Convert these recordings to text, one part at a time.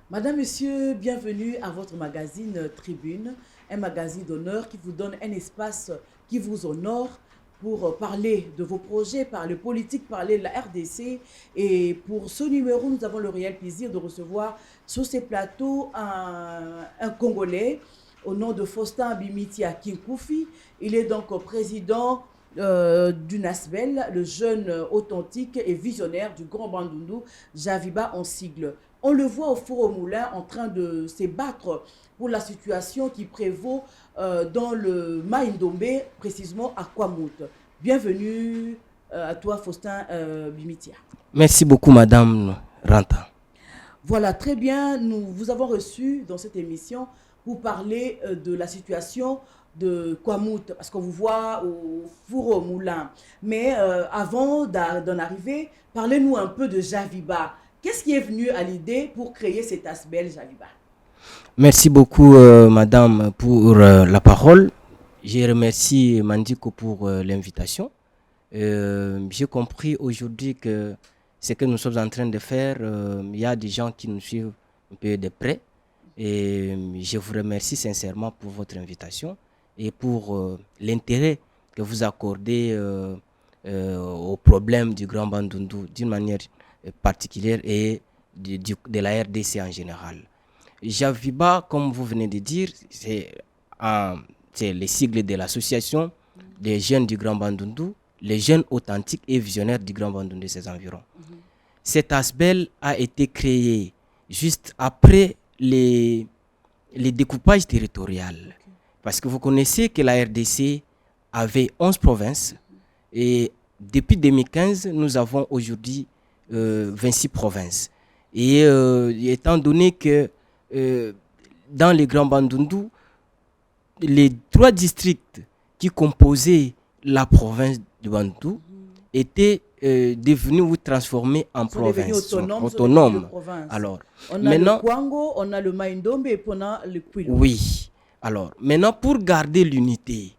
Madame, Monsieur, bienvenue à votre magazine Tribune, un magazine d'honneur qui vous donne un espace qui vous honore pour parler de vos projets, parler politique, parler de la RDC. Et pour ce numéro, nous avons le réel plaisir de recevoir sur ces plateaux un Congolais au nom de Faustin Bimitia Kinkoufi. Il est donc président du NASBEL, le jeune authentique et visionnaire du Grand Bandundu, Javiba en sigle. On le voit au Four au Moulin en train de se battre pour la situation qui prévaut dans le Maïndombe, précisément à Kwamout. Bienvenue à toi, Faustin Bimitia. Merci beaucoup, Madame Ranta. Voilà, très bien. Nous vous avons reçu dans cette émission pour parler de la situation de Kwamout, parce qu'on vous voit au Four au Moulin. Mais avant d'en arriver, parlez-nous un peu de Javiba. Qu'est-ce qui est venu à l'idée pour créer cet ASBEL, Javiba? Merci beaucoup, Madame, pour la parole. Je remercie Mandiko pour l'invitation. J'ai compris aujourd'hui que ce que nous sommes en train de faire, il y a des gens qui nous suivent un peu de près. Et je vous remercie sincèrement pour votre invitation et pour l'intérêt que vous accordez au problème du Grand Bandundu d'une manière particulière et de la RDC en général. Javiba, comme vous venez de dire, c'est les sigles de l'association des jeunes du Grand Bandundu, les jeunes authentiques et visionnaires du Grand Bandundu et ses environs. Cet ASBEL a été créé juste après les découpages territoriaux. Parce que vous connaissez que la RDC avait 11 provinces et depuis 2015, nous avons aujourd'hui 26 provinces. Et étant donné que dans les Grands Bandundu, les 3 districts qui composaient la province du Bandundu étaient devenus ou transformés en provinces autonomes. Alors, on a maintenant, le Kwango, on a le Maïndombe et on a le Kwilu. Oui. Alors, maintenant, pour garder l'unité,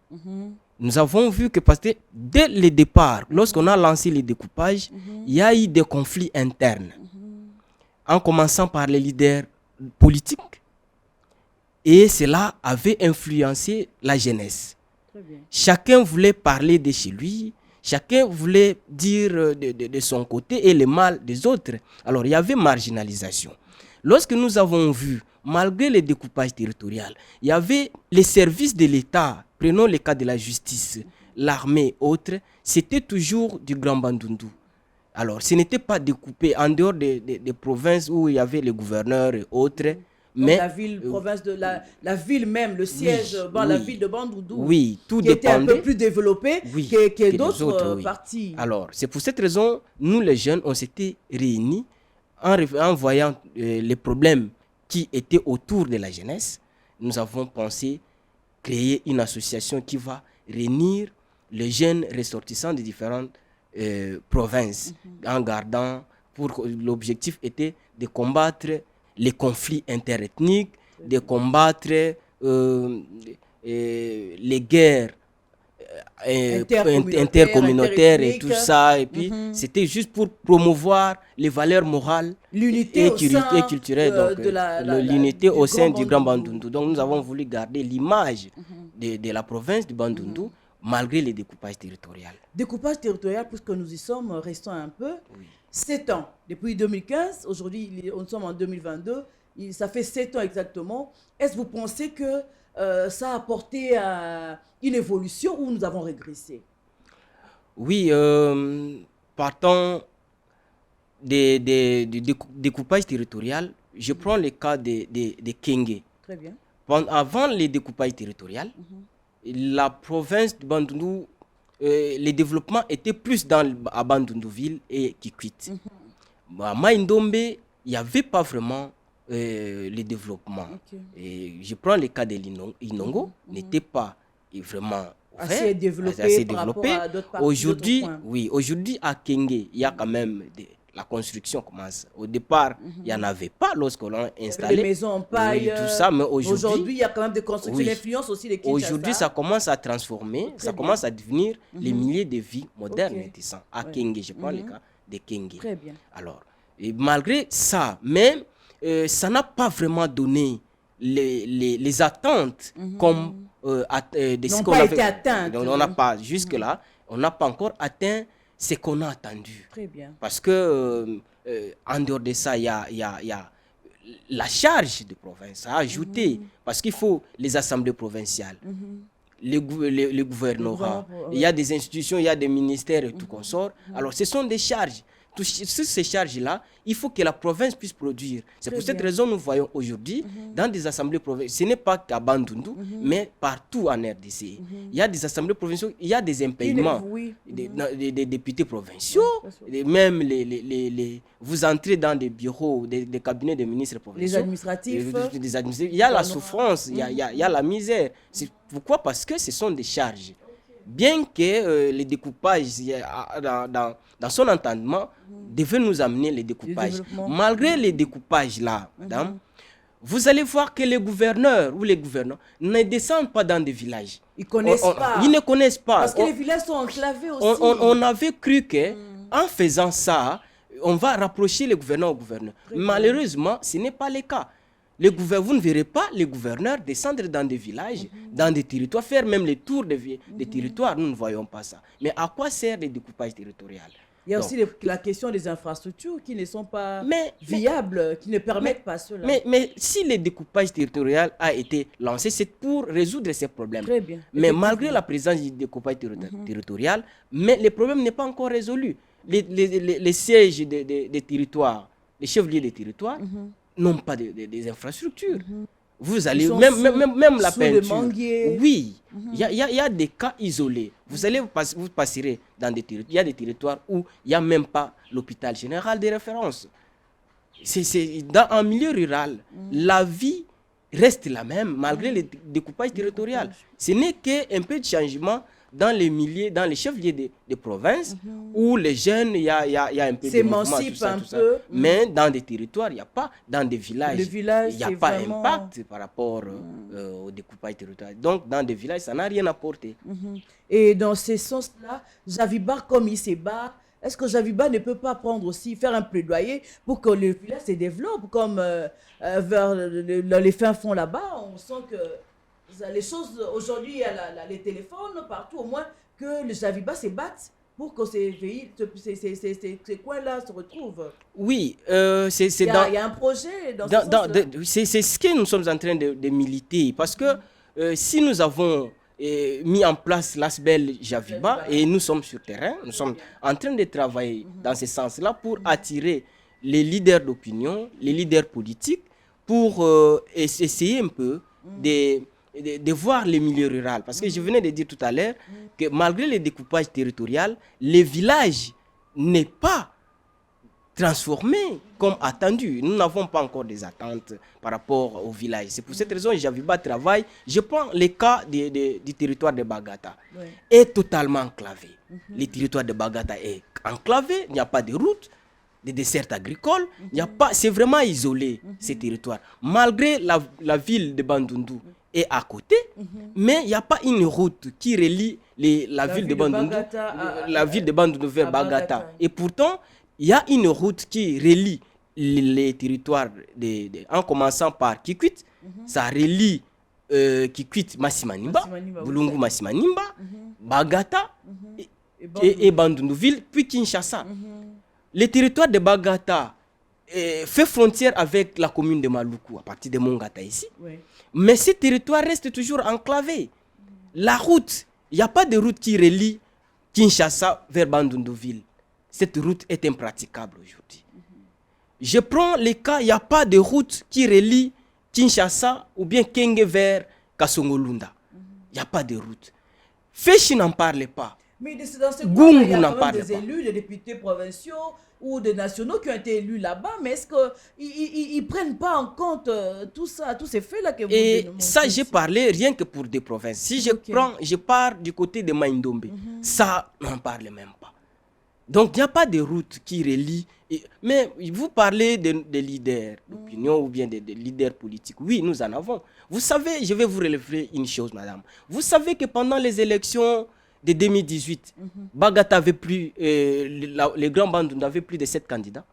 nous avons vu que parce que dès le départ, lorsqu'on a lancé les découpages, il y a eu des conflits internes. En commençant par les leaders politiques. Et cela avait influencé la jeunesse. Chacun voulait parler de chez lui. Chacun voulait dire de son côté et le mal des autres. Alors, il y avait marginalisation. Lorsque nous avons vu, malgré les découpages territoriaux, il y avait les services de l'État, prenons le cas de la justice, l'armée, autres, c'était toujours du Grand Bandundu. Alors, ce n'était pas découpé en dehors des provinces où il y avait les gouverneurs et autres. Mais la ville, province de la ville même, le siège, la ville de Bandundu, oui, tout qui était un peu plus développée que d'autres parties. Alors, c'est pour cette raison, nous les jeunes, on s'était réunis en voyant les problèmes qui étaient autour de la jeunesse. Nous avons pensé créer une association qui va réunir les jeunes ressortissants des différentes provinces, en gardant, l'objectif était de combattre les conflits interethniques, de combattre les guerres intercommunautaires et tout ça. Et puis, c'était juste pour promouvoir les valeurs morales l'unité et culturelles. L'unité au sein du Grand Bandundu. Donc, nous avons voulu garder l'image de la province du Bandundu, malgré les découpages territoriaux. Découpage territorial, puisque nous y sommes, restons un peu. 7 ans, depuis 2015, aujourd'hui, nous sommes en 2022, ça fait 7 ans exactement. Est-ce que vous pensez que ça a apporté une évolution ou nous avons régressé? Oui, partant des découpages territoriaux, je prends le cas de Kenge. Très bien. Avant les découpages territoriaux, la province de Bandundu, les développements étaient plus à Bandunduville et Kikwit. À Maïndombe, il n'y avait pas vraiment les développements. Et je prends le cas de l'Inongo, n'était pas vraiment assez développé. Aujourd'hui, aujourd'hui à Kenge, il y a quand même la construction commence. Au départ, il n'y en avait pas lorsqu'on l'a installé. Les maisons en paille, tout ça, mais aujourd'hui, il y a quand même des constructions, l'influence aussi des Kinshasa. Aujourd'hui, ça commence à transformer, ça commence à devenir les milliers de vies modernes à Kenge. Je prends le cas de Kenge. Très bien. Alors, et malgré ça, même, ça n'a pas vraiment donné les attentes comme de ce N'ont qu'on pas avait. été atteintes. On n'a pas, jusque-là, on n'a pas encore atteint ce qu'on a attendu. Très bien. Parce que, en dehors de ça, il y a la charge de province à ajouter. Parce qu'il faut les assemblées provinciales. Les gouvernorats, il y a des institutions, il y a des ministères et tout consort. Alors, ce sont des charges. Sur ces charges-là, il faut que la province puisse produire. C'est pour cette raison que nous voyons aujourd'hui, dans des assemblées provinciales, ce n'est pas qu'à Bandundu, mais partout en RDC. Il y a des assemblées provinciales, il y a des impayements des députés provinciaux, même vous entrez dans des bureaux, des cabinets des ministres provinciaux. Les administratifs. Il y a la souffrance, il y a la misère. C'est pourquoi? Parce que ce sont des charges. Bien que le découpage, dans son entendement, devait nous amener le découpage. Malgré les découpages là, vous allez voir que les gouverneurs ou les gouvernants ne descendent pas dans des villages. Ils connaissent pas. Ils ne connaissent pas. Parce que les villages sont enclavés aussi. On avait cru que en faisant ça, on va rapprocher les gouvernants aux gouverneurs. Malheureusement, ce n'est pas le cas. Vous ne verrez pas les gouverneurs descendre dans des villages, dans des territoires, faire même les tours des territoires. Nous ne voyons pas ça. Mais à quoi sert le découpage territorial? Il y a aussi la question des infrastructures qui ne sont pas viables, qui ne permettent pas cela. Mais si le découpage territorial a été lancé, c'est pour résoudre ces problèmes. Très bien. Mais malgré la présence du découpage territorial, mais le problème n'est pas encore résolu. Les sièges des territoires, les chefs-lieux des territoires, n'ont pas des infrastructures. Vous allez, même la peinture. Oui, il y a des cas isolés. Vous passerez dans des territoires. Il y a des territoires où il n'y a même pas l'hôpital général de référence. Dans un milieu rural, la vie reste la même malgré le découpage territorial. Ce n'est qu'un peu de changement dans les chefs-lieux de province où les jeunes, il y a un peu de mouvement, tout ça. Mais dans des territoires, il n'y a pas. Dans des villages, il n'y a pas d'impact par rapport au découpage territorial. Donc, dans des villages, ça n'a rien apporté. Et dans ce sens-là, Javiba, comme il se bat, est-ce que Javiba ne peut pas faire un plaidoyer pour que le village se développe comme vers les fins fonds là-bas? On sent que les choses, aujourd'hui, il y a les téléphones partout, au moins que les Javiba se battent pour que ces coins-là se retrouvent. Oui, il y a un projet dans ce sens-là. C'est ce que nous sommes en train de militer. Parce que si nous avons mis en place l'ASBEL Javiba et nous sommes sur terrain, nous sommes en train de travailler dans ce sens-là pour attirer les leaders d'opinion, les leaders politiques, pour essayer un peu de voir les milieux ruraux. Parce que je venais de dire tout à l'heure que malgré le découpage territorial, les villages n'est pas transformé comme attendu. Nous n'avons pas encore des attentes par rapport au village. C'est pour cette raison que Javiba travaille. Je prends le cas du territoire de Bagata. Est totalement enclavé. Le territoire de Bagata est enclavé. Il n'y a pas de route, de dessert agricole. C'est vraiment isolé, ces territoires. Malgré la ville de Bandundu est à côté, mais il n'y a pas une route qui relie la ville de Bandundu vers Bagata. Et pourtant, il y a une route qui relie les territoires, en commençant par Kikwit, ça relie Kikwit Massimanimba, Bulungu Massimanimba, Bagata et Bandundu-ville, puis Kinshasa. Le territoire de Bagata fait frontière avec la commune de Maluku, à partir de Mongata ici. Mais ce territoire reste toujours enclavé. La route, il n'y a pas de route qui relie Kinshasa vers Bandundu-ville. Cette route est impraticable aujourd'hui. Je prends le cas, il n'y a pas de route qui relie Kinshasa ou bien Kenge vers Kasongolunda. Il n'y a pas de route. Féchi n'en parle pas. Mais dans ce cas, il y a quand même des élus, des députés provinciaux ou des nationaux qui ont été élus là-bas, mais est-ce qu'ils ne prennent pas en compte tout ça, tous ces faits-là que vous dénoncez? Et ça, j'ai parlé rien que pour des provinces. Si je pars du côté de Maïndombe, ça, on n'en parle même pas. Donc, il n'y a pas de route qui relie. Mais vous parlez de leaders d'opinion ou bien de leaders politiques. Oui, nous en avons. Vous savez, je vais vous relever une chose, madame. Vous savez que pendant les élections de 2018, Bagata avait plus, les grands bandes n'avaient plus de 7 candidats.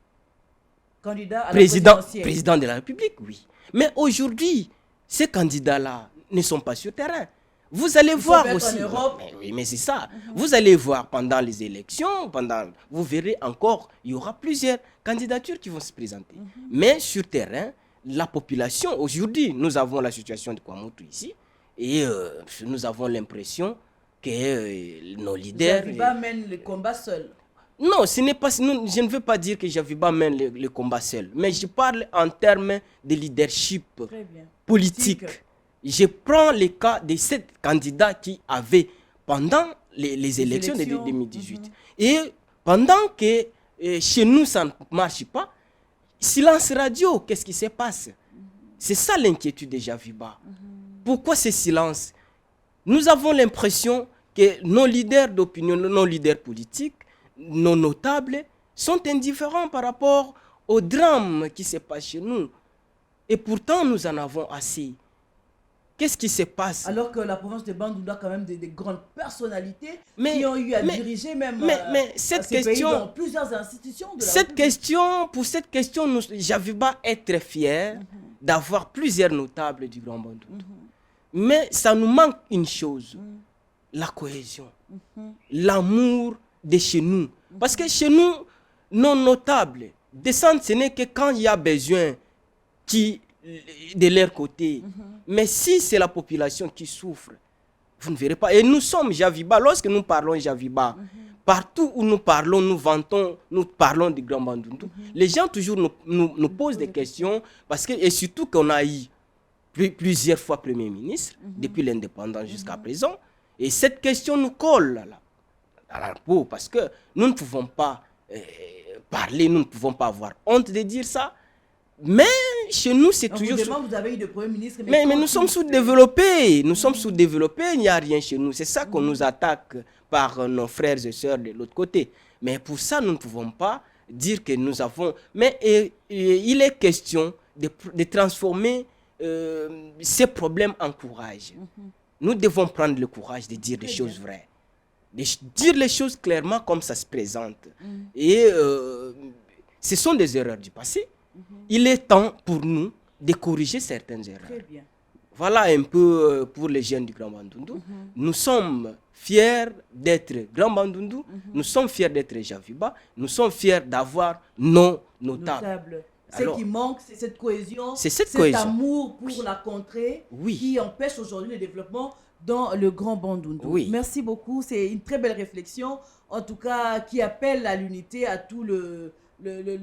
Candidat à la présidentielle. Président de la République, oui. Mais aujourd'hui, ces candidats-là ne sont pas sur terrain. Vous allez voir aussi. Mais c'est ça. Vous allez voir pendant les élections, vous verrez encore, il y aura plusieurs candidatures qui vont se présenter. Mais sur terrain, la population, aujourd'hui, nous avons la situation de Kwamotou ici, et nous avons l'impression que nos leaders... Javiba mène le combat seul. Non, je ne veux pas dire que Javiba mène le combat seul, mais je parle en termes de leadership politique. Je prends le cas de 7 candidats qui avaient, pendant les élections de 2018, et pendant que chez nous ça ne marche pas, silence radio, qu'est-ce qui se passe? C'est ça l'inquiétude de Javiba. Pourquoi ce silence? Nous avons l'impression que nos leaders d'opinion, nos leaders politiques, nos notables sont indifférents par rapport au drame qui se passe chez nous. Et pourtant, nous en avons assez. Qu'est-ce qui se passe? Alors que la province de Bandundu a quand même des grandes personnalités qui ont eu à diriger même cette ces question, pays dans plusieurs institutions de la République. Pour cette question, Javiba est très fier d'avoir plusieurs notables du Grand Bandundu. Mais ça nous manque une chose, la cohésion, l'amour de chez nous. Parce que chez nous, nos notables descendent, ce n'est que quand il y a besoin de leur côté. Mais si c'est la population qui souffre, vous ne verrez pas. Et nous sommes Javiba. Lorsque nous parlons Javiba, partout où nous parlons, nous parlons du Grand Bandundu. Les gens toujours nous posent des questions, et surtout qu'on a eu plusieurs fois Premier ministre, depuis l'indépendance jusqu'à présent. Et cette question nous colle à la peau, parce que nous ne pouvons pas parler, nous ne pouvons pas avoir honte de dire ça. Mais chez nous, c'est toujours... Vous avez eu de Premier ministre... Mais nous sommes sous-développés. Nous sommes sous-développés, il n'y a rien chez nous. C'est ça qu'on nous attaque par nos frères et sœurs de l'autre côté. Mais pour ça, nous ne pouvons pas dire que nous avons... Mais il est question de transformer ces problèmes en courage. Nous devons prendre le courage de dire des choses vraies. De dire les choses clairement comme ça se présente. Et ce sont des erreurs du passé. Il est temps pour nous de corriger certaines erreurs. Très bien. Voilà un peu pour les jeunes du Grand Bandundu. Nous sommes fiers d'être Grand Bandundu. Nous sommes fiers d'être Javiba. Nous sommes fiers d'avoir nos notables. Ce qui manque, c'est cette cohésion, cet amour pour la contrée qui empêche aujourd'hui le développement dans le Grand Bandundu. Merci beaucoup. C'est une très belle réflexion, en tout cas, qui appelle à l'unité à tout le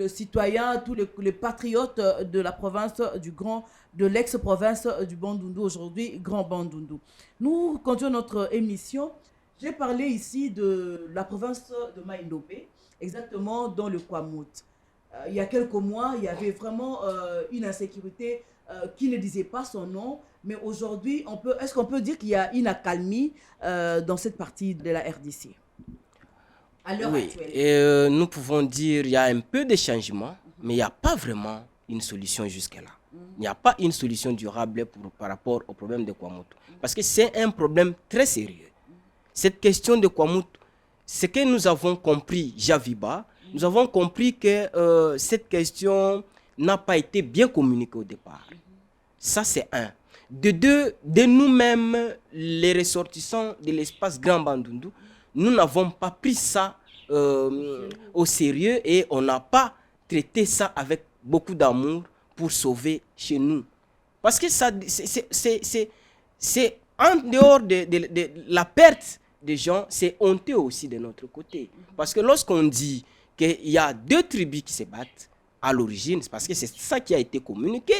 citoyen, tous les patriotes de la province de l'ex-province du Bandundu, aujourd'hui Grand Bandundu. Nous continuons notre émission. J'ai parlé ici de la province de Maindombe, exactement dans le Kwamout. Il y a quelques mois, il y avait vraiment une insécurité qui ne disait pas son nom, mais aujourd'hui, est-ce qu'on peut dire qu'il y a une accalmie dans cette partie de la RDC? Et nous pouvons dire qu'il y a un peu de changement, mais il n'y a pas vraiment une solution jusque-là. Il n'y a pas une solution durable par rapport au problème de Kwamout. Parce que c'est un problème très sérieux. Cette question de Kwamout, ce que nous avons compris, Javiba, nous avons compris que cette question n'a pas été bien communiquée au départ. Ça, c'est un. De deux, de nous-mêmes, les ressortissants de l'espace Grand Bandundu, nous n'avons pas pris ça au sérieux et on n'a pas traité ça avec beaucoup d'amour pour sauver chez nous. Parce que ça, c'est en dehors de la perte des gens, c'est honteux aussi de notre côté. Parce que lorsqu'on dit qu'il y a 2 tribus qui se battent à l'origine, c'est parce que c'est ça qui a été communiqué,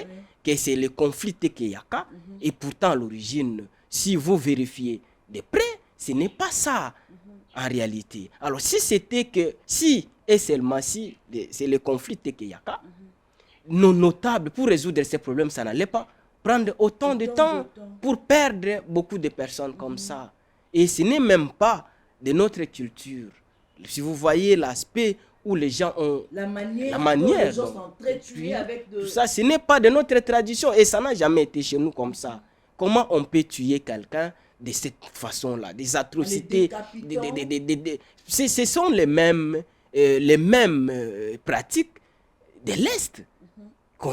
que c'est le conflit Tekeyaka. Et pourtant, à l'origine, si vous vérifiez de près, ce n'est pas ça en réalité. Alors, si c'était que, si et seulement si, c'est le conflit Tekeyaka, nos notables, pour résoudre ces problèmes, ça n'allait pas prendre autant de temps pour perdre beaucoup de personnes comme ça. Et ce n'est même pas de notre culture. Si vous voyez l'aspect où les gens ont... La manière dont les gens sont très tués avec de... Tout ça, ce n'est pas de notre tradition et ça n'a jamais été chez nous comme ça. Comment on peut tuer quelqu'un de cette façon-là, des En les atrocités. décapitant. Ce sont les mêmes pratiques de l'Est que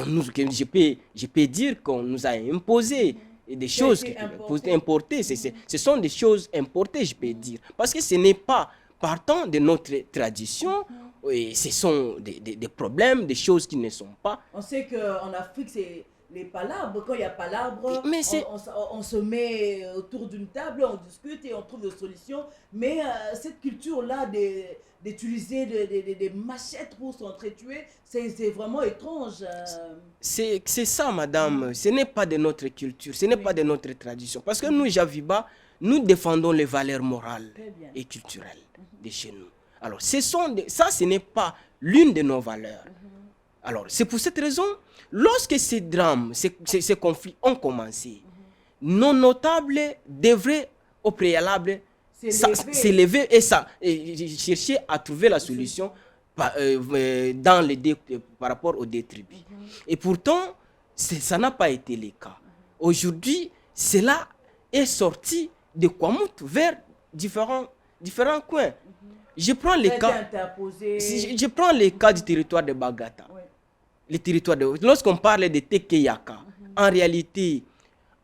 je peux dire qu'on nous a imposées. Et des choses été importées. Ce sont des choses importées, je peux dire. Parce que ce n'est pas partant de notre tradition, et ce sont des problèmes, des choses qui ne sont pas. On sait qu'en Afrique, c'est les palabres. Quand il y a palabres, Mais on se met autour d'une table, on discute et on trouve des solutions. Mais cette culture-là d'utiliser des machettes pour s'entretuer, c'est vraiment étrange. C'est ça, madame. Ce n'est pas de notre culture, ce n'est pas de notre tradition. Parce que nous, Javiba, nous défendons les valeurs morales et culturelles de chez nous. Alors, ça, ce n'est pas l'une de nos valeurs. Alors, c'est pour cette raison, lorsque ces drames, ces conflits ont commencé, nos notables devraient au préalable s'élever et chercher à trouver la solution par rapport aux deux tribus. Et pourtant, ça n'a pas été le cas. Aujourd'hui, cela est sorti de Kwamouth vers différents coins. Je prends les cas du territoire de Bagata. Lorsqu'on parle de Tekeyaka, en réalité,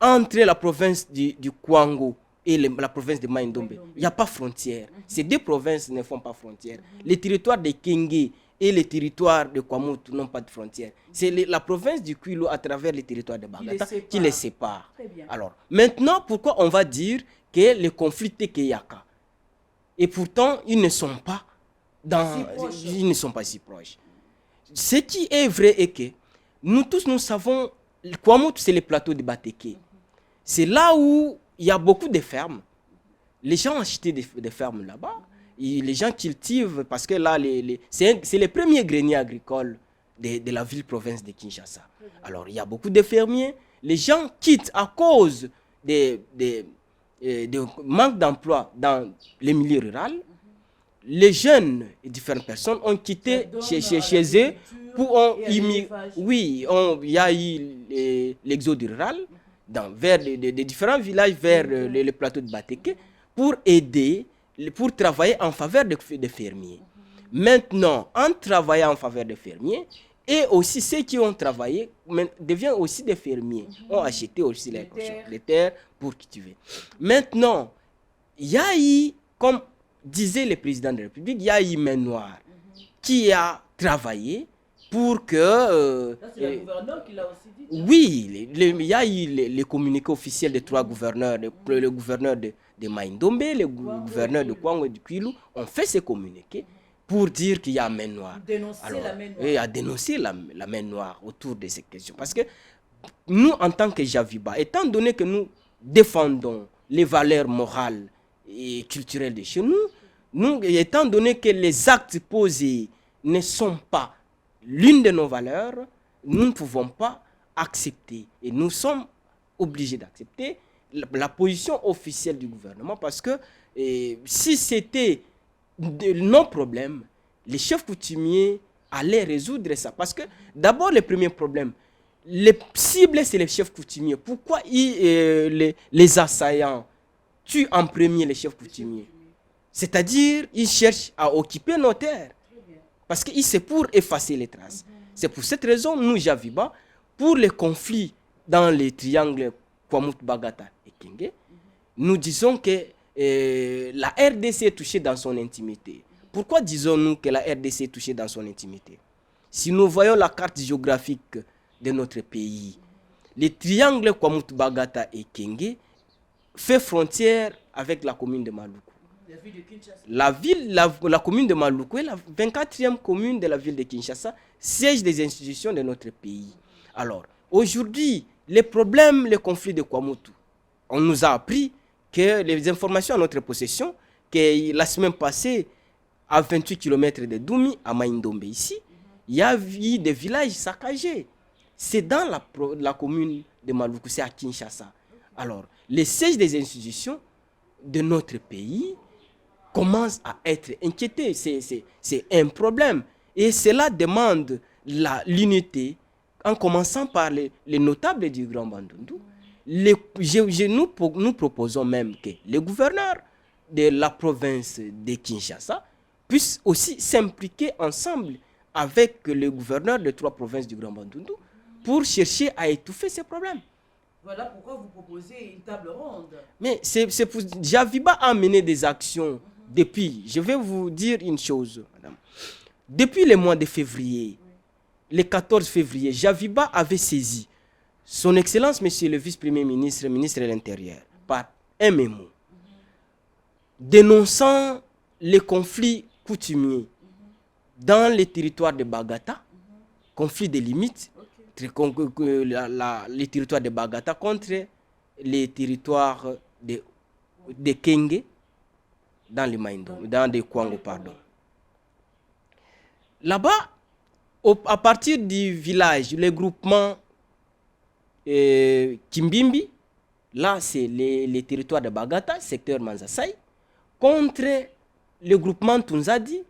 entre la province du Kwango et la province de Maïndombe, il n'y a pas frontière. Ces deux provinces ne font pas frontière. Les territoires de Kenge et les territoires de Kwamouth n'ont pas de frontière. C'est la province du Kwilu à travers les territoires de Bagata qui les sépare. Alors, maintenant, pourquoi on va dire que le conflit Tekeyaka, et pourtant, ils ne sont pas si proches. Ce qui est vrai est que nous tous, nous savons, Kwamouth, c'est le plateau de Bateke. C'est là où il y a beaucoup de fermes. Les gens ont acheté des fermes là-bas. Et les gens cultivent parce que là, c'est les premiers greniers agricoles de la ville-province de Kinshasa. Alors, il y a beaucoup de fermiers. Les gens quittent à cause de manque d'emploi dans les milieux ruraux. Les jeunes et différentes personnes ont quitté chez eux pour oui, il y a eu l'exode rural vers des différents villages vers le plateau de Bateke pour aider, pour travailler en faveur des fermiers. Maintenant, en travaillant en faveur des fermiers, et aussi ceux qui ont travaillé deviennent aussi des fermiers, ont acheté aussi les terres pour cultiver. Maintenant, il y a eu, comme disait le président de la République, il y a eu main noire qui a travaillé pour que... c'est le gouverneur qui l'a aussi dit. Oui, il y a eu les communiqués officiels des trois gouverneurs, le gouverneur de Maïndombe, le gouverneur de Kwango et du Kwilu, ont fait ces communiqués pour dire qu'il y a main noire. Et à dénoncer la main noire autour de ces questions. Parce que nous, en tant que Javiba, étant donné que nous défendons les valeurs morales et culturelles de chez nous, étant donné que les actes posés ne sont pas l'une de nos valeurs, nous ne pouvons pas accepter. Et nous sommes obligés d'accepter la position officielle du gouvernement parce que si c'était nos problèmes, les chefs coutumiers allaient résoudre ça. Parce que d'abord, le premier problème, les cibles, c'est les chefs coutumiers. Pourquoi les assaillants tuent en premier les chefs coutumiers? C'est-à-dire, ils cherchent à occuper nos terres. Parce que c'est pour effacer les traces. C'est pour cette raison, nous, Javiba, pour les conflits dans les triangles Kwamouth, Bagata et Kenge, nous disons que la RDC est touchée dans son intimité. Pourquoi disons-nous que la RDC est touchée dans son intimité? Si nous voyons la carte géographique de notre pays, les triangles Kwamouth, Bagata et Kenge fait frontière avec la commune de Maluku. La commune de Maluku est la 24e commune de la ville de Kinshasa, siège des institutions de notre pays. Alors, aujourd'hui, les problèmes, les conflits de Kwamouth, on nous a appris que les informations à notre possession, que la semaine passée, à 28 km de Doumi, à Maïndombe ici, il y a eu des villages saccagés. C'est dans la commune de Maluku, c'est à Kinshasa. Alors, les sièges des institutions de notre pays commencent à être inquiétés. C'est un problème. Et cela demande l'unité, en commençant par les notables du Grand Bandundu, nous proposons même que les gouverneurs de la province de Kinshasa puissent aussi s'impliquer ensemble avec les gouverneurs des 3 provinces du Grand Bandundu pour chercher à étouffer ces problèmes. Voilà pourquoi vous proposez une table ronde. Mais c'est pour... Javiba a mené des actions depuis. Je vais vous dire une chose, madame. Depuis le mois de février, le 14 février, Javiba avait saisi son Excellence, Monsieur le Vice-Premier ministre, ministre de l'Intérieur, par un mémo, dénonçant les conflits coutumiers dans les territoires de Bagata, conflits de limites, les territoires de Bagata contre les territoires de Kenge dans les Maindo, dans les Kwango, pardon. Là-bas, à partir du village, le groupement Kimbimbi, là c'est les territoires de Bagata, secteur Manzasai, contre le groupement Tunzadi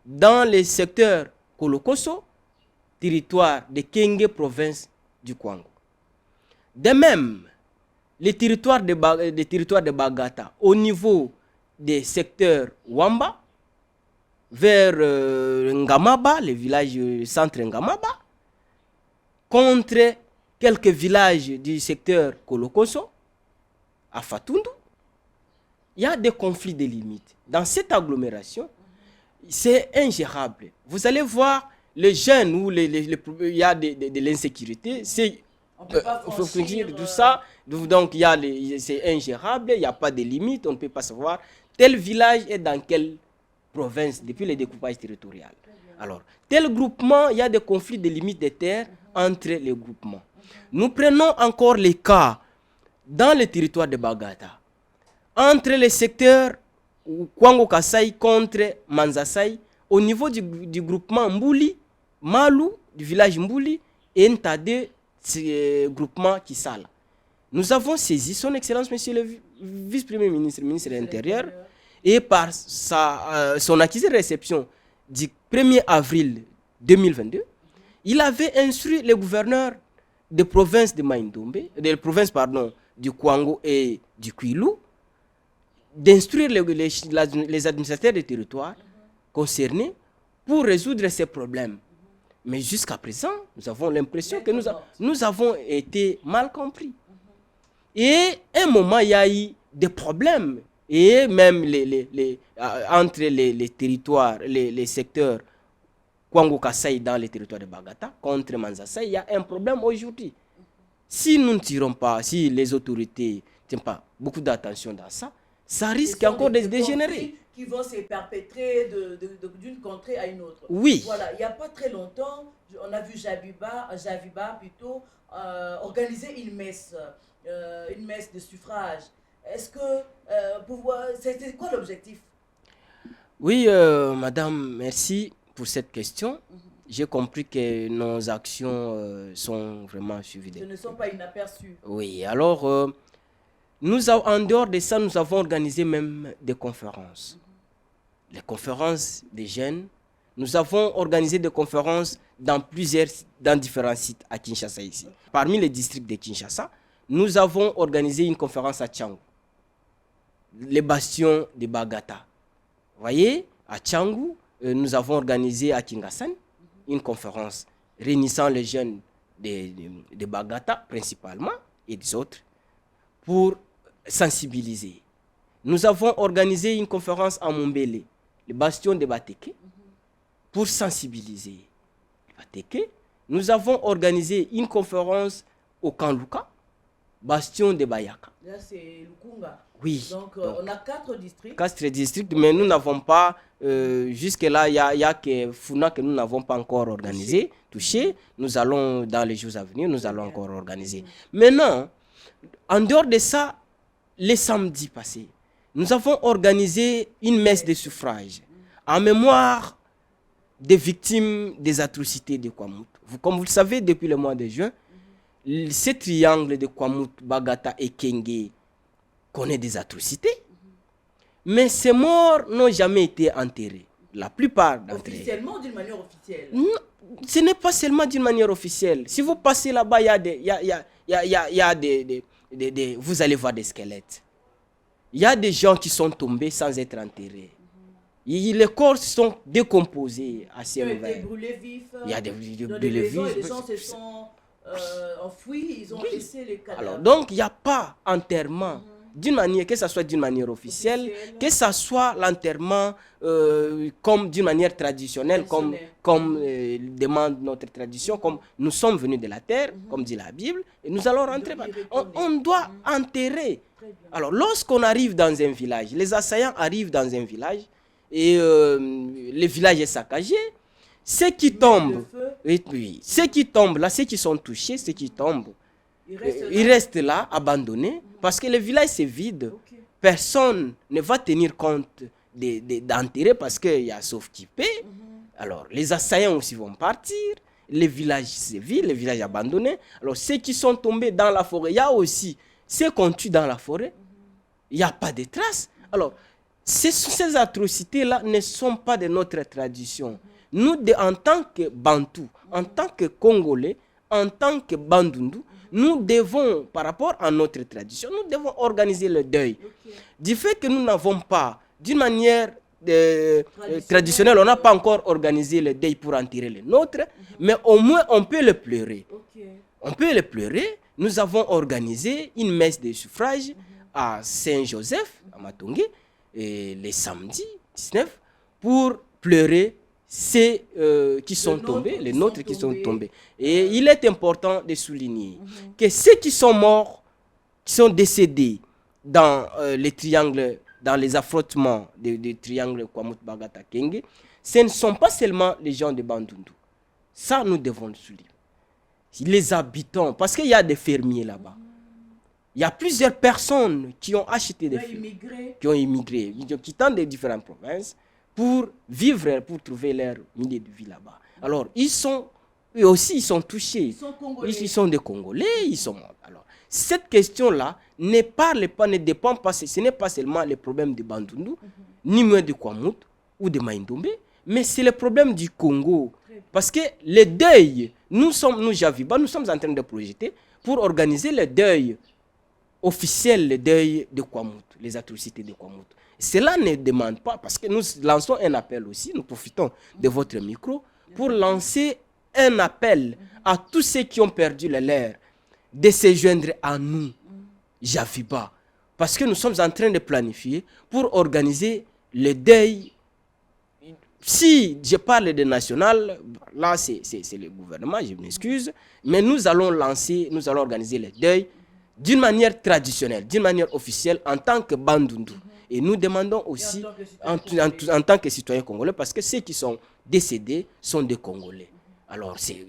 dans le secteur Kolokoso, territoire de Kenge, province du Kwango. De même, les territoires de Bagata au niveau des secteurs Wamba, vers Ngamaba, le village centre Ngamaba, contre quelques villages du secteur Kolokoso, à Fatundu. Il y a des conflits de limites. Dans cette agglomération, c'est ingérable. Vous allez voir les jeunes où il y a de l'insécurité, on peut pas franchir, tout ça. Donc c'est ingérable, il n'y a pas de limite, on ne peut pas savoir tel village est dans quelle province depuis le découpage territorial. Alors, tel groupement, il y a des conflits de limites de terre entre les groupements. Nous prenons encore les cas dans le territoire de Bagata, entre les secteurs Kwango Kasai contre Manzasai, au niveau du groupement Mbouli, Malou, du village Mbouli, et Ntade, groupement Kisala. Nous avons saisi son Excellence, Monsieur le Vice-Premier ministre, ministre de l'Intérieur, et par son accusé de réception du 1er avril 2022, il avait instruit les gouverneurs des provinces de Maindombe, des provinces du Kwango et du Kwilu, d'instruire les administrateurs des territoires concernés pour résoudre ces problèmes. Mais jusqu'à présent, nous avons l'impression que nous avons été mal compris. Et à un moment, il y a eu des problèmes. Et même entre les territoires, les secteurs Kwango Kasai dans les territoires de Bagata contre Manzasai, il y a un problème aujourd'hui. Si nous ne tirons pas, si les autorités ne tiennent pas beaucoup d'attention dans ça, ça risque encore de dégénérer. Qui vont se perpétrer d'une contrée à une autre. Oui. Voilà, il n'y a pas très longtemps, on a vu Javiba plutôt organiser une messe de suffrage. Est-ce que c'était quoi l'objectif? Oui, madame, merci pour cette question. J'ai compris que nos actions sont vraiment suivies. Ce ne sont pas inaperçues. Oui, alors, en dehors de ça, nous avons organisé même des conférences. Les conférences des jeunes. Nous avons organisé des conférences dans différents sites à Kinshasa ici. Parmi les districts de Kinshasa, nous avons organisé une conférence à Tchangou, les bastions de Bagata. Vous voyez, à Tchangou, nous avons organisé à Kingassan une conférence réunissant les jeunes de Bagata principalement et des autres pour sensibiliser. Nous avons organisé une conférence à Mombele, le bastion de Bateke, pour sensibiliser Bateke. Nous avons organisé une conférence au Kanluka, bastion de Bayaka. Là, c'est Lukunga. Oui. Donc, on a 4 districts. 4 districts, mais nous n'avons pas, jusque-là, il y a que Funa que nous n'avons pas encore organisé, touché. Nous allons, dans les jours à venir, nous allons encore organiser. Maintenant, en dehors de ça, les samedis passés, nous avons organisé une messe de suffrage en mémoire des victimes des atrocités de Kwamouth. Comme vous le savez, depuis le mois de juin, ce triangle de Kwamouth, Bagata et Kenge connaît des atrocités. Mais ces morts n'ont jamais été enterrés. La plupart d'entre eux. Officiellement ou d'une manière officielle? Non, ce n'est pas seulement d'une manière officielle. Si vous passez là-bas, il y a vous allez voir des squelettes. Il y a des gens qui sont tombés sans être enterrés. Les corps sont décomposés à ciel ouvert. Brûlés vifs. Il y a des brûlés vifs. Les gens se sont enfouis, ils ont laissé les cadavres. Alors, donc, il n'y a pas enterrement. D'une manière, que ce soit d'une manière officielle, que ce soit l'enterrement comme d'une manière traditionnelle, comme demande notre tradition, comme nous sommes venus de la terre, comme dit la Bible, et nous allons rentrer. On doit enterrer. Alors, lorsqu'on arrive dans un village, les assaillants arrivent dans un village, et le village est saccagé, ceux qui tombent, ceux qui tombent là, ceux qui sont touchés, ceux qui tombent, ils restent là, abandonnés, parce que le village c'est vide. Personne ne va tenir compte d'enterrer parce qu'il y a sauf qui paie. Alors, les assaillants aussi vont partir. Le village c'est vide, le village abandonné. Alors, ceux qui sont tombés dans la forêt, il y a aussi ceux qu'on tue dans la forêt. Il n'y a pas de traces. Alors, ces atrocités-là ne sont pas de notre tradition. Nous, en tant que Bantous, en tant que Congolais, en tant que Bandundu, nous devons, par rapport à notre tradition, nous devons organiser le deuil. Du fait que nous n'avons pas, d'une manière traditionnelle, on n'a pas encore organisé le deuil pour enterrer les nôtres, mais au moins on peut le pleurer. On peut le pleurer. Nous avons organisé une messe de suffrage à Saint-Joseph, à Matongé, les samedis 19, pour pleurer ceux qui sont tombés, les nôtres qui sont tombés. Et il est important de souligner que ceux qui sont morts, qui sont décédés dans les triangles, dans les affrontements des triangles Kwamut-Bagata-Kenge, ce ne sont pas seulement les gens de Bandundu. Ça, nous devons le souligner. Les habitants, parce qu'il y a des fermiers là-bas. Il y a plusieurs personnes qui ont acheté des fermes, qui ont immigré, qui tentent des différentes provinces pour vivre, pour trouver leur milieu de vie là-bas. Alors, eux aussi, ils sont touchés. Ils sont des Congolais, ils sont morts. Alors, cette question-là ne dépend pas, ce n'est pas seulement le problème de Bandundu, ni même de Kwamut ou de Maïndombe, mais c'est le problème du Congo. Parce que le deuil, nous Javiba, nous sommes en train de projeter pour organiser le deuil officiel, le deuil de Kwamut, les atrocités de Kwamut. Cela ne demande pas, parce que nous lançons un appel aussi, nous profitons de votre micro pour lancer un appel à tous ceux qui ont perdu le leur de se joindre à nous, Javiba, parce que nous sommes en train de planifier pour organiser le deuil. Si je parle de national, là c'est le gouvernement, je m'excuse, mais nous allons organiser le deuil d'une manière traditionnelle, d'une manière officielle en tant que Bandundu. Et nous demandons aussi, en tant que citoyens congolais, parce que ceux qui sont décédés sont des Congolais. Alors c'est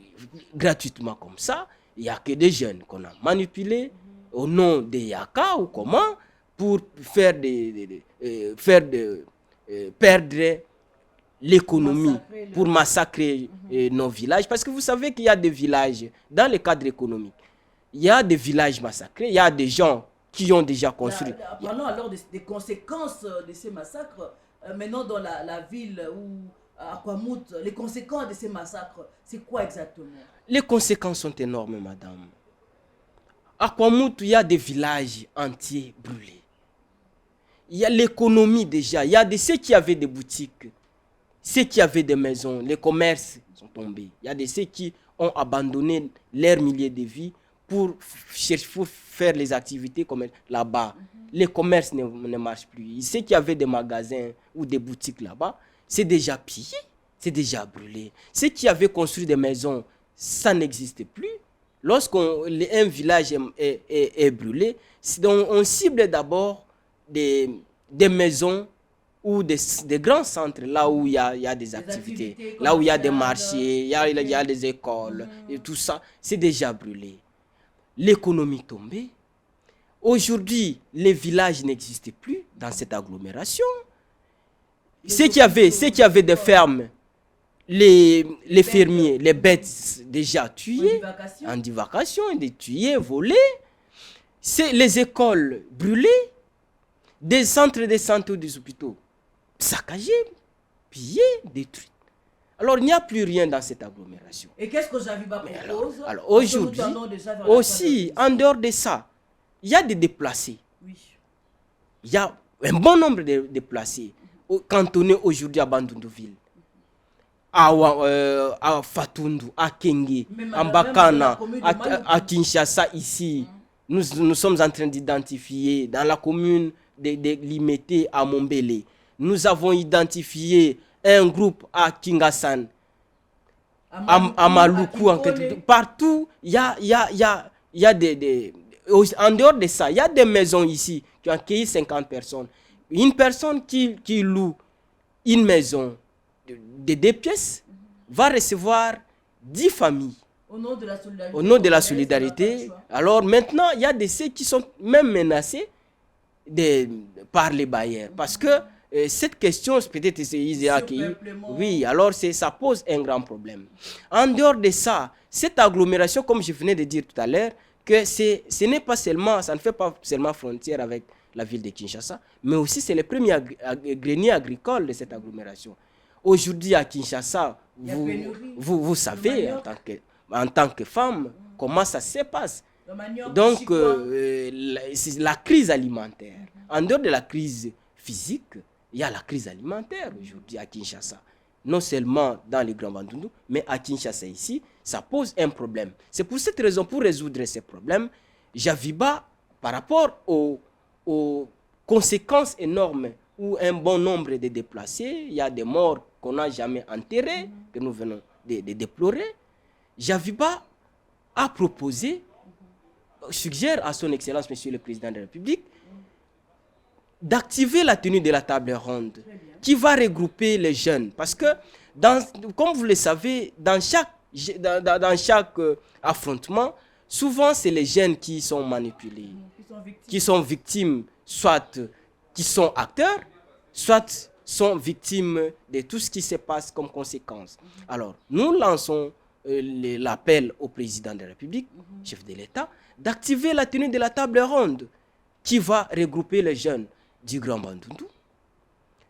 gratuitement comme ça, il n'y a que des jeunes qu'on a manipulés au nom des Yaka ou comment, pour perdre l'économie, pour massacrer nos villages. Parce que vous savez qu'il y a des villages, dans le cadre économique, il y a des villages massacrés, il y a des gens qui ont déjà construit. Parlons alors des conséquences de ces massacres. Maintenant, dans la ville ou à Kwamut, les conséquences de ces massacres, c'est quoi exactement? Les conséquences sont énormes, madame. À Kwamut, il y a des villages entiers brûlés. Il y a l'économie déjà. Il y a ceux qui avaient des boutiques, ceux qui avaient des maisons, les commerces sont tombés. Il y a ceux qui ont abandonné leur milieu de vie pour faire les activités comme là-bas. Les commerces ne marchent plus. Ceux qui avaient des magasins ou des boutiques là-bas, c'est déjà pillé, c'est déjà brûlé. Ceux qui avaient construit des maisons, ça n'existe plus. Lorsqu'un village est brûlé, on cible d'abord des maisons ou des grands centres, là où il y a des activités, là où il y a des marchés, il y a des écoles, et tout ça, c'est déjà brûlé. L'économie tombée. Aujourd'hui, les villages n'existent plus dans cette agglomération. Ceux qui avaient des fermes, les fermiers, les bêtes déjà tuées, en divagation, tuées, volées. C'est les écoles brûlées, des centres de santé ou des hôpitaux saccagés, pillés, détruits. Alors, il n'y a plus rien dans cette agglomération. Et qu'est-ce que Javiba propose? Alors aujourd'hui, aussi, en dehors de ça, il y a des déplacés. Oui. Il y a un bon nombre de déplacés cantonnés aujourd'hui à Bandundu-Ville, à Fatundu, à Kenge, à Mbakana, à Kinshasa ici. Nous sommes en train d'identifier dans la commune de Limete à Mombele. Nous avons identifié un groupe à Kingassan, à Maluku, partout. Il y a des en dehors de ça, il y a des maisons ici qui ont accueilli 50 personnes. Une personne qui loue une maison de 2 pièces va recevoir 10 familles. Au nom de la solidarité. Au nom de la solidarité. Alors maintenant, il y a des ceux qui sont même menacés par les bailleurs. Parce que cette question, peut-être, ils ont accueilli. Oui, alors ça pose un grand problème. En dehors de ça, cette agglomération, comme je venais de dire tout à l'heure, que ce n'est pas seulement, ça ne fait pas seulement frontière avec la ville de Kinshasa, mais aussi c'est le premier grenier agricole de cette agglomération. Aujourd'hui à Kinshasa, vous savez, en tant que femme, comment ça se passe. Donc, la crise alimentaire, en dehors de la crise physique, il y a la crise alimentaire aujourd'hui à Kinshasa. Non seulement dans les Grands Bandundu, mais à Kinshasa ici, ça pose un problème. C'est pour cette raison, pour résoudre ces problèmes, Javiba, par rapport aux conséquences énormes où un bon nombre de déplacés, il y a des morts qu'on n'a jamais enterrés, que nous venons de déplorer, Javiba a proposé, suggère à son Excellence, Monsieur le Président de la République, d'activer la tenue de la table ronde qui va regrouper les jeunes. Parce que, comme vous le savez, dans chaque affrontement, souvent c'est les jeunes qui sont manipulés, qui sont victimes, soit qui sont acteurs, soit sont victimes de tout ce qui se passe comme conséquence. Alors, nous lançons l'appel au président de la République, chef de l'État, d'activer la tenue de la table ronde qui va regrouper les jeunes du Grand Bandundu,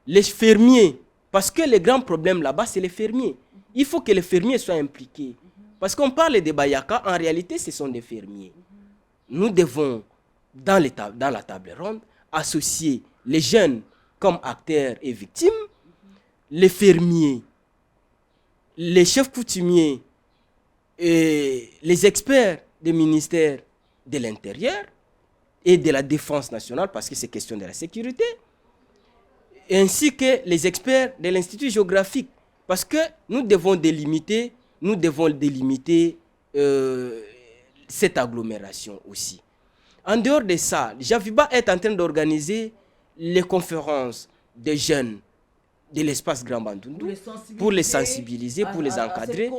les fermiers, parce que le grand problème là-bas, c'est les fermiers. Il faut que les fermiers soient impliqués. Parce qu'on parle des Bayaka, en réalité, ce sont des fermiers. Nous devons, dans la table ronde, associer les jeunes comme acteurs et victimes, les fermiers, les chefs coutumiers, et les experts des ministères de l'Intérieur et de la Défense nationale, parce que c'est question de la sécurité, ainsi que les experts de l'Institut géographique, parce que nous devons délimiter cette agglomération aussi. En dehors de ça, Javiba est en train d'organiser les conférences des jeunes de l'espace Grand Bandundu pour les sensibiliser, pour les encadrer.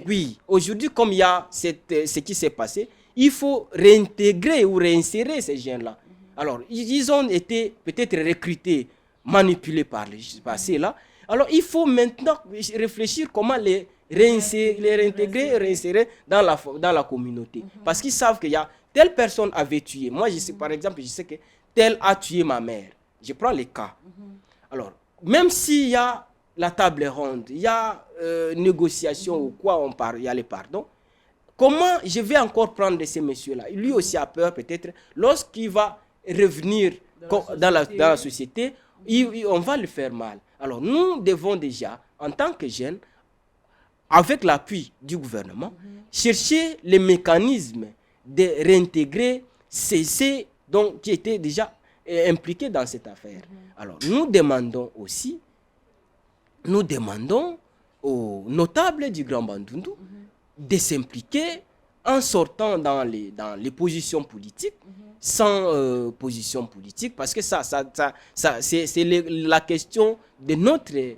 Oui, aujourd'hui, comme il y a ce qui s'est passé, il faut réintégrer ou réinsérer ces jeunes-là. Alors, ils ont été peut-être recrutés, manipulés par le passé là. Alors, il faut maintenant réfléchir comment les réintégrer et réinsérer dans la communauté. Parce qu'ils savent qu'il y a telle personne avait tué. Moi, je sais, par exemple, je sais que tel a tué ma mère. Je prends les cas. Alors, même s'il y a la table ronde, il y a négociation ou quoi, il y a les pardons, comment je vais encore prendre de ces messieurs-là? Lui aussi a peur peut-être, lorsqu'il va revenir dans la société, on va le faire mal. Alors nous devons déjà, en tant que jeunes, avec l'appui du gouvernement, chercher les mécanismes de réintégrer ceux qui étaient déjà impliqués dans cette affaire. Alors nous demandons aux notables du Grand Bandundu de s'impliquer en sortant dans les positions politiques, sans position politique, parce que ça c'est la question de notre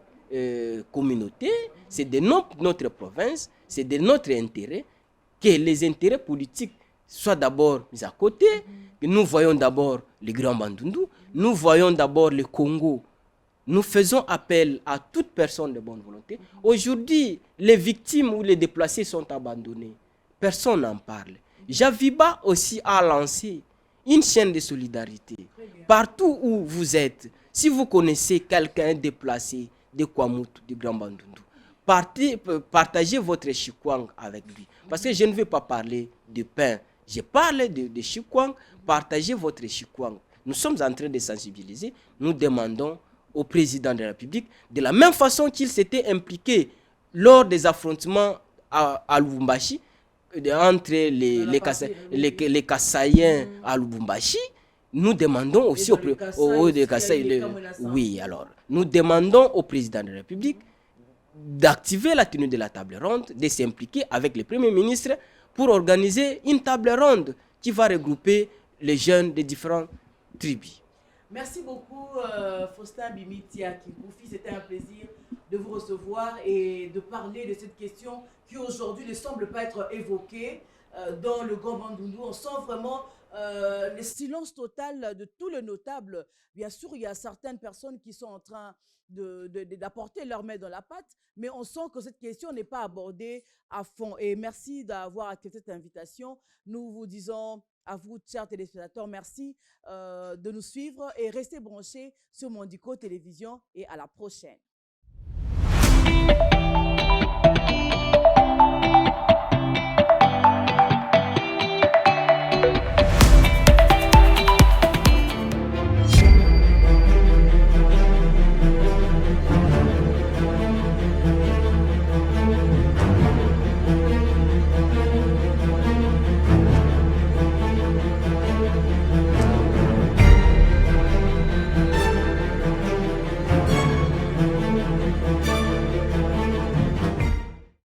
communauté, c'est de notre province, c'est de notre intérêt, que les intérêts politiques soient d'abord mis à côté, que nous voyons d'abord le Grand Bandundu, nous voyons d'abord le Congo. Nous faisons appel à toute personne de bonne volonté. Aujourd'hui, les victimes ou les déplacés sont abandonnés. Personne n'en parle. Javiba aussi a lancé une chaîne de solidarité. Partout où vous êtes, si vous connaissez quelqu'un déplacé de Kwamutu, du Grand Bandundu, partagez votre chikwang avec lui. Parce que je ne veux pas parler de pain Je parle de Chikwang, partagez votre Chikwang. Nous sommes en train de sensibiliser. Nous demandons au président de la République, de la même façon qu'il s'était impliqué lors des affrontements à Lubumbashi, entre les Kassaïens à Lubumbashi, nous demandons aussi oui, alors, nous demandons au président de la République d'activer la tenue de la table ronde, de s'impliquer avec le Premier ministre pour organiser une table ronde qui va regrouper les jeunes des différentes tribus. Merci beaucoup, Faustin Bimitia Kinkoufi. C'était un plaisir de vous recevoir et de parler de cette question qui aujourd'hui ne semble pas être évoquée dans le Grand Bandundu. On sent vraiment le silence total de tous les notables. Bien sûr, il y a certaines personnes qui sont en train d'apporter leur main dans la pâte, mais on sent que cette question n'est pas abordée à fond. Et merci d'avoir accepté cette invitation. Nous vous disons à vous, chers téléspectateurs, merci de nous suivre et restez branchés sur Mondico Télévision et à la prochaine.